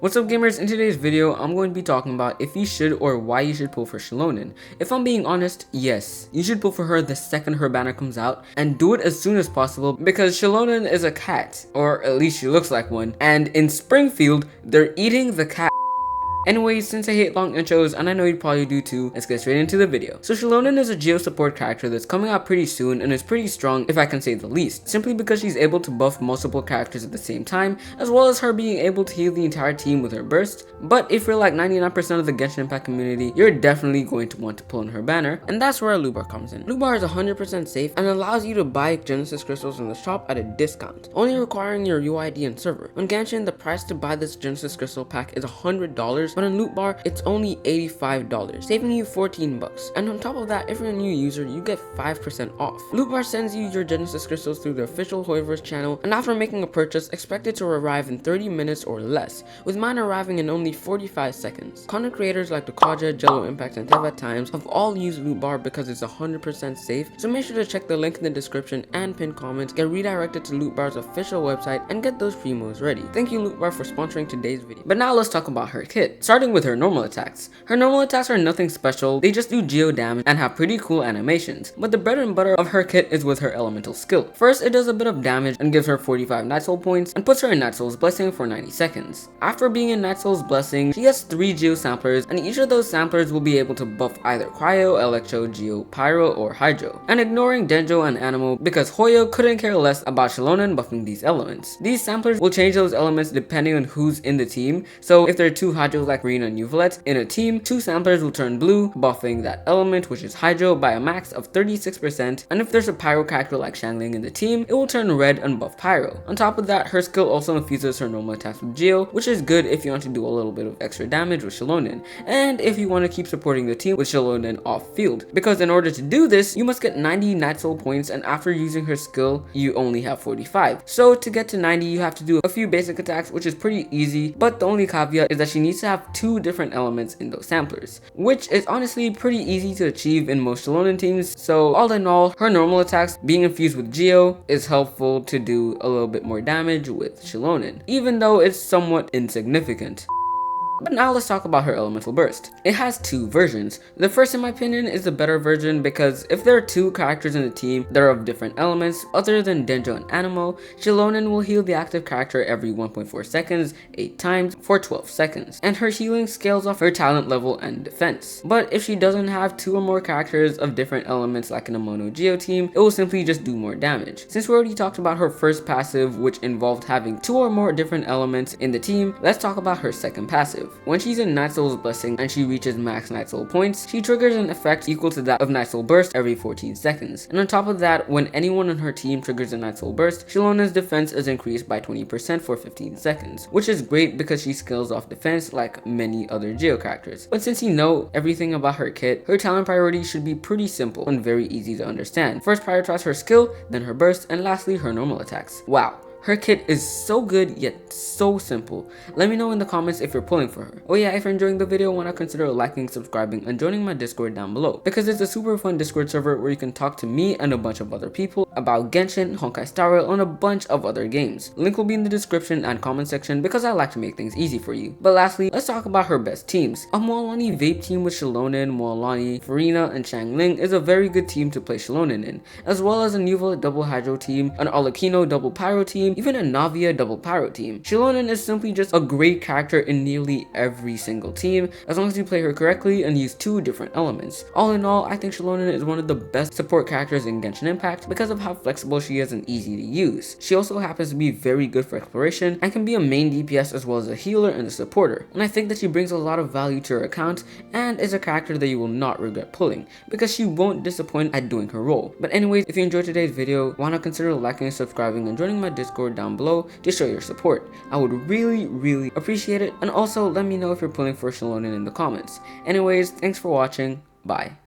What's up gamers, in today's video I'm going to be talking about if you should or why you should pull for Xilonen. If I'm being honest, yes, you should pull for her the second her banner comes out and do it as soon as possible because Xilonen is a cat, or at least she looks like one, and in Springfield they're eating the cat. Anyways, since I hate long intros, and I know you probably do too, let's get straight into the video. So Xilonen is a Geo support character that's coming out pretty soon and is pretty strong if I can say the least, simply because she's able to buff multiple characters at the same time, as well as her being able to heal the entire team with her burst. But if you're like 99% of the Genshin Impact community, you're definitely going to want to pull in her banner, and that's where LootBar comes in. LootBar is 100% safe and allows you to buy Genesis crystals in the shop at a discount, only requiring your UID and server. On Genshin, the price to buy this Genesis crystal pack is $100, but on LootBar, it's only $85, saving you 14 bucks. And on top of that, if you're a new user, you get 5% off. LootBar sends you your Genesis crystals through the official Hoiverse channel, and after making a purchase, expect it to arrive in 30 minutes or less, with mine arriving in only 45 seconds. Content creators like Dakaja, Jello Impact, and Teva Times have all used LootBar because it's 100% safe, so make sure to check the link in the description and pinned comments, get redirected to LootBar's official website, and get those promos ready. Thank you LootBar for sponsoring today's video. But now let's talk about her kit, starting with her normal attacks. Her normal attacks are nothing special, they just do geo damage and have pretty cool animations, but the bread and butter of her kit is with her elemental skill. First, it does a bit of damage and gives her 45 Night Soul points and puts her in Night Soul's Blessing for 90 seconds. After being in Night Soul's Blessing, she gets 3 geo samplers, and each of those samplers will be able to buff either Cryo, Electro, Geo, Pyro, or Hydro, and ignoring Denjo and Anemo because Hoyo couldn't care less about Xilonen buffing these elements. These samplers will change those elements depending on who's in the team, so if there are 2 Hydros like Green and Uvlet in a team, 2 samplers will turn blue, buffing that element, which is Hydro, by a max of 36%, and if there's a Pyro character like Xiangling in the team, it will turn red and buff Pyro. On top of that, her skill also infuses her normal attacks with Geo, which is good if you want to do a little bit of extra damage with Xilonen, and if you want to keep supporting the team with Xilonen off field, because in order to do this, you must get 90 Night Soul points, and after using her skill, you only have 45. So to get to 90, you have to do a few basic attacks, which is pretty easy, but the only caveat is that she needs to have 2 different elements in those samplers, which is honestly pretty easy to achieve in most Xilonen teams. So all in all, her normal attacks being infused with Geo is helpful to do a little bit more damage with Xilonen, even though it's somewhat insignificant. But now let's talk about her elemental burst. It has 2 versions. The first, in my opinion, is the better version because if there are 2 characters in the team that are of different elements other than Denjo and Anemo, Xilonen will heal the active character every 1.4 seconds 8 times for 12 seconds, and her healing scales off her talent level and defense. But if she doesn't have 2 or more characters of different elements like in a mono Geo team, it will simply just do more damage. Since we already talked about her first passive, which involved having 2 or more different elements in the team, let's talk about her second passive. When she's in Night Soul's Blessing and she reaches max Night Soul points, she triggers an effect equal to that of Night Soul Burst every 14 seconds. And on top of that, when anyone on her team triggers a Night Soul Burst, Xilonen's defense is increased by 20% for 15 seconds, which is great because she scales off defense like many other Geo characters. But since you know everything about her kit, her talent priorities should be pretty simple and very easy to understand. First, prioritize her skill, then her burst, and lastly, her normal attacks. Wow. Her kit is so good yet so simple. Let me know in the comments if you're pulling for her. Oh yeah, if you're enjoying the video, why not consider liking, subscribing, and joining my Discord down below, because it's a super fun Discord server where you can talk to me and a bunch of other people about Genshin, Honkai Star Rail, and a bunch of other games. Link will be in the description and comment section because I like to make things easy for you. But lastly, let's talk about her best teams. A Mualani Vape team with Xilonen, Mualani, Farina, and Xiangling is a very good team to play Xilonen in, as well as a Nuvolet double Hydro team, an Arlecchino double Pyro team, even a Navia double Pyro team. Xilonen is simply just a great character in nearly every single team, as long as you play her correctly and use 2 different elements. All in all, I think Xilonen is one of the best support characters in Genshin Impact because of how flexible she is and easy to use. She also happens to be very good for exploration and can be a main DPS as well as a healer and a supporter, and I think that she brings a lot of value to her account and is a character that you will not regret pulling because she won't disappoint at doing her role. But anyways, if you enjoyed today's video, why not consider liking, subscribing, and joining my Discord down below to show your support. I would really appreciate it, and also let me know if you're pulling for Xilonen in the comments. Anyways, thanks for watching, bye.